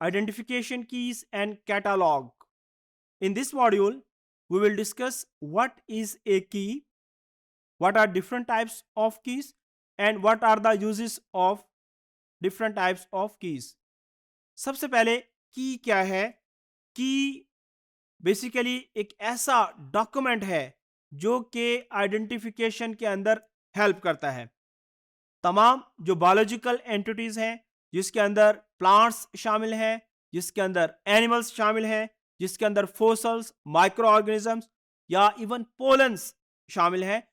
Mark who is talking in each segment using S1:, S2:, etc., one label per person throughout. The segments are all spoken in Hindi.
S1: identification keys and catalog. In this module, we will discuss what is a key, what are different types of keys, and what are the uses of different types of keys. सबसे पहले की क्या है? की बेसिकली एक ऐसा डॉक्यूमेंट है जो कि आइडेंटिफिकेशन के अंदर हेल्प करता है. तमाम जो बायोलॉजिकल एंटिटीज हैं, जिसके अंदर प्लांट्स शामिल हैं, जिसके अंदर एनिमल्स शामिल हैं, जिसके अंदर फोसल्स, माइक्रो ऑर्गेनिजम्स या इवन पोलन्स शामिल हैं,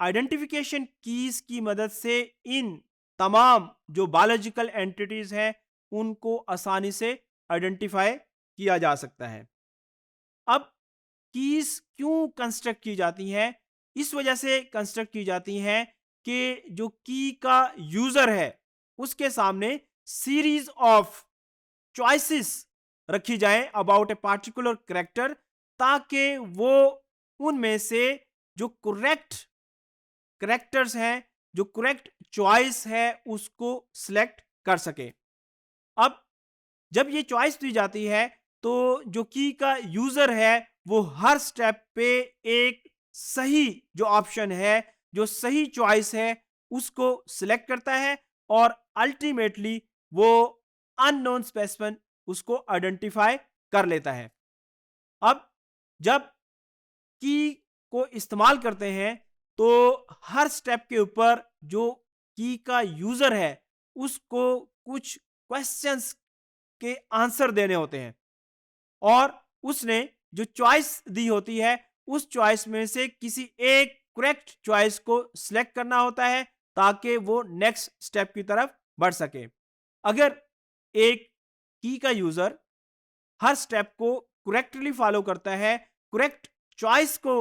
S1: आइडेंटिफिकेशन कीज की मदद से इन तमाम जो बायोलॉजिकल एंटिटीज हैं उनको आसानी से आइडेंटिफाई किया जा सकता है. अब कीज क्यों कंस्ट्रक्ट की जाती हैं? इस वजह से कंस्ट्रक्ट की जाती हैं कि जो की का यूजर है उसके सामने सीरीज ऑफ चॉइसेस रखी जाए अबाउट ए पार्टिकुलर कैरेक्टर, ताकि वो उनमें से जो करेक्ट कैरेक्टर्स हैं, जो करेक्ट चॉइस है, उसको सिलेक्ट कर सके. अब जब ये चॉइस दी जाती है तो जो की का यूजर है वो हर स्टेप पे एक सही जो ऑप्शन है, जो सही चॉइस है, उसको सिलेक्ट करता है और अल्टीमेटली वो अननोन स्पेसिफिक उसको आइडेंटिफाई कर लेता है. अब जब की को इस्तेमाल करते हैं तो हर स्टेप के ऊपर जो की का यूजर है उसको कुछ क्वेश्चंस के आंसर देने होते हैं और उसने जो चॉइस दी होती है उस चॉइस में से किसी एक करेक्ट चॉइस को सिलेक्ट करना होता है ताकि वो नेक्स्ट स्टेप की तरफ बढ़ सके. अगर एक की का यूजर हर स्टेप को करेक्टली फॉलो करता है, करेक्ट चॉइस को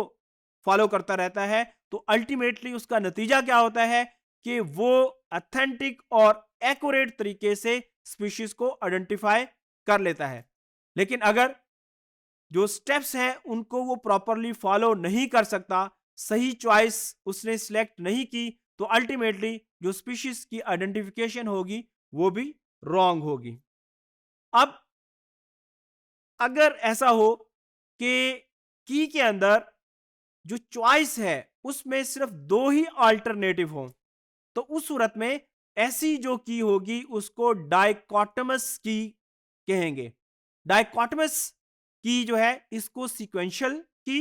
S1: फॉलो करता रहता है, तो अल्टीमेटली उसका नतीजा क्या होता है कि वो ऑथेंटिक और एक्यूरेट तरीके से स्पीशीज को आइडेंटिफाई कर लेता है. लेकिन अगर जो स्टेप्स हैं उनको वो प्रॉपरली फॉलो नहीं कर सकता, सही चॉइस उसने सिलेक्ट नहीं की, तो अल्टीमेटली जो स्पीशीज की आइडेंटिफिकेशन होगी वो भी रॉन्ग होगी. अब अगर ऐसा हो कि की के अंदर जो चॉइस है उसमें सिर्फ दो ही अल्टरनेटिव हो, तो उस सूरत में ऐसी जो की होगी उसको डाइकोटमस की कहेंगे. डाइकोटमस की जो है इसको सीक्वेंशियल की,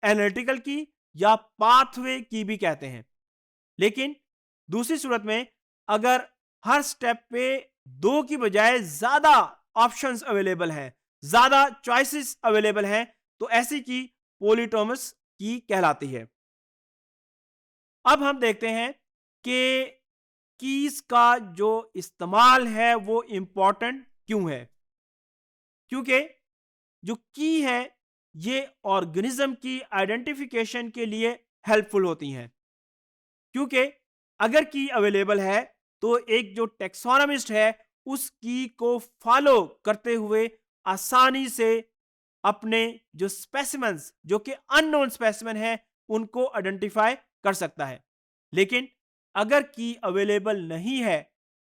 S1: एनालिटिकल की या पाथवे की भी कहते हैं. लेकिन दूसरी सूरत में अगर हर स्टेप पे दो की बजाय ज्यादा ऑप्शंस अवेलेबल हैं, ज्यादा चॉइसेस अवेलेबल हैं, तो ऐसी की पॉलीटोमस की कहलाती है. अब हम देखते हैं कि कीज का जो इस्तेमाल है वो इंपॉर्टेंट क्यों है. क्योंकि जो की है ये ऑर्गेनिज्म की आइडेंटिफिकेशन के लिए हेल्पफुल होती हैं. क्योंकि अगर की अवेलेबल है तो एक जो टेक्सोनोमिस्ट है उस की को फॉलो करते हुए आसानी से अपने जो स्पेसिमेंस जो कि अननोन स्पेसिमेन है उनको आइडेंटिफाई कर सकता है. लेकिन अगर की अवेलेबल नहीं है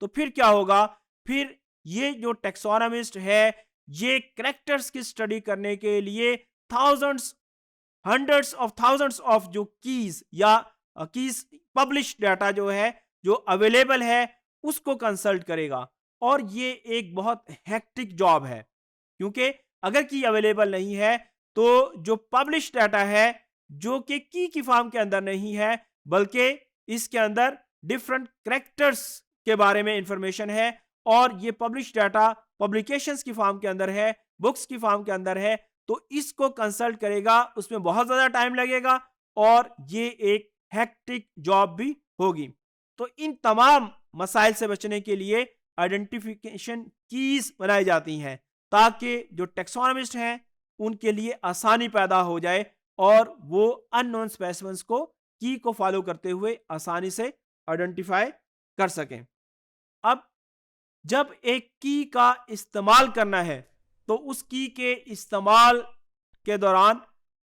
S1: तो फिर क्या होगा? फिर ये जो टेक्सोनोमिस्ट है ये कैरेक्टर्स की स्टडी करने के लिए thousands, hundreds of thousands of जो कीज या कीज पब्लिश डाटा जो है जो अवेलेबल है उसको कंसल्ट करेगा. और ये एक बहुत हेक्टिक जॉब है, क्योंकि अगर की अवेलेबल नहीं है तो जो पब्लिश डाटा है जो कि की फॉर्म के अंदर नहीं है बल्कि इसके अंदर डिफरेंट कैरेक्टर्स के बारे में इंफॉर्मेशन है और ये पब्लिश डाटा पब्लिकेशंस की फॉर्म के अंदर है, बुक्स की फॉर्म के अंदर है, तो इसको कंसल्ट करेगा, उसमें बहुत ज्यादा टाइम लगेगा और ये एक हेक्टिक जॉब भी होगी. तो इन तमाम मसाइल से बचने के लिए आइडेंटिफिकेशन कीज बनाई जाती हैं ताकि जो टेक्सोनोमिस्ट हैं उनके लिए आसानी पैदा हो जाए और वो अननोन स्पेसिमेंस को की को फॉलो करते हुए आसानी से आइडेंटिफाई कर सकें. अब जब एक की का इस्तेमाल करना है तो उस की के इस्तेमाल के दौरान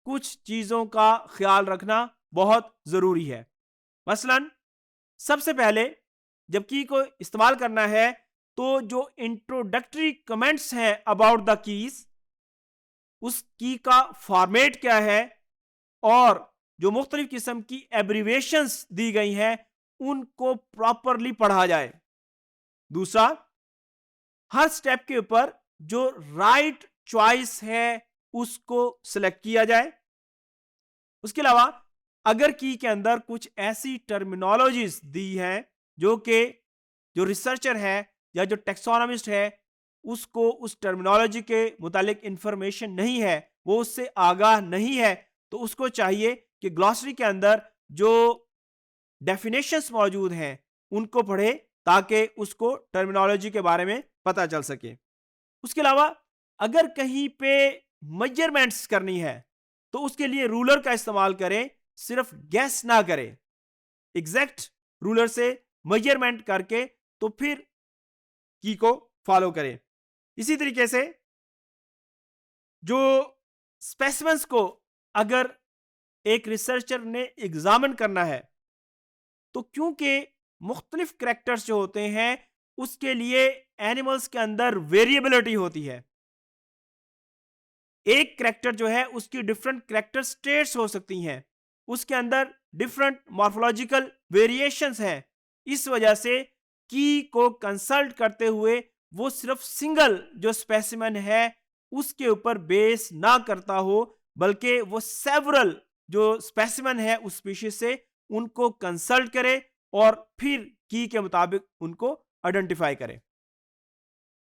S1: कुछ चीजों का ख्याल रखना बहुत जरूरी है. मसलन सबसे पहले जब की को इस्तेमाल करना है तो जो इंट्रोडक्टरी कमेंट्स हैं अबाउट द कीज, उस की का फॉर्मेट क्या है, और जो मुख्तलिफ किस्म की एब्रीवेशंस दी गई हैं उनको प्रॉपरली पढ़ा जाए। दूसरा, हर स्टेप के ऊपर जो राइट चॉइस है उसको सिलेक्ट किया जाए। उसके अलावा अगर की के अंदर कुछ ऐसी टर्मिनोलॉजीज दी हैं जो कि जो रिसर्चर है या जो टेक्सोनॉमिस्ट है उसको उस टर्मिनोलॉजी के मुतालिक इंफॉर्मेशन नहीं है, वो उससे आगाह नहीं है, तो उसको चाहिए कि ग्लॉसरी के अंदर जो डेफिनेशंस मौजूद हैं उनको पढ़े ताकि उसको टर्मिनोलॉजी के बारे में पता चल सके। उसके अलावा अगर कहीं पे मेजरमेंट्स करनी है तो उसके लिए रूलर का इस्तेमाल करें, सिर्फ गैस ना करें, एग्जैक्ट रूलर से मेजरमेंट करके तो फिर की को फॉलो करें। इसी तरीके से जो स्पेसिमेंस को अगर एक रिसर्चर ने एग्जामिन करना है तो क्योंकि मुख्तलिफ करैक्टर्स जो होते हैं उसके लिए एनिमल्स के अंदर वेरिएबिलिटी होती है। एक करैक्टर जो है उसकी डिफरेंट करैक्टर स्टेट्स हो सकती हैं, उसके अंदर डिफरेंट मॉर्फोलॉजिकल वेरिएशंस हैं। इस वजह से की को कंसल्ट करते हुए वो सिर्फ सिंगल जो स्पेसिमेन है उसके ऊपर बेस ना करता हो, बल्कि वो सेवरल जो स्पेसिमेन है उस स्पीशीज से उनको कंसल्ट करे और फिर की के मुताबिक उनको आइडेंटिफाई करे।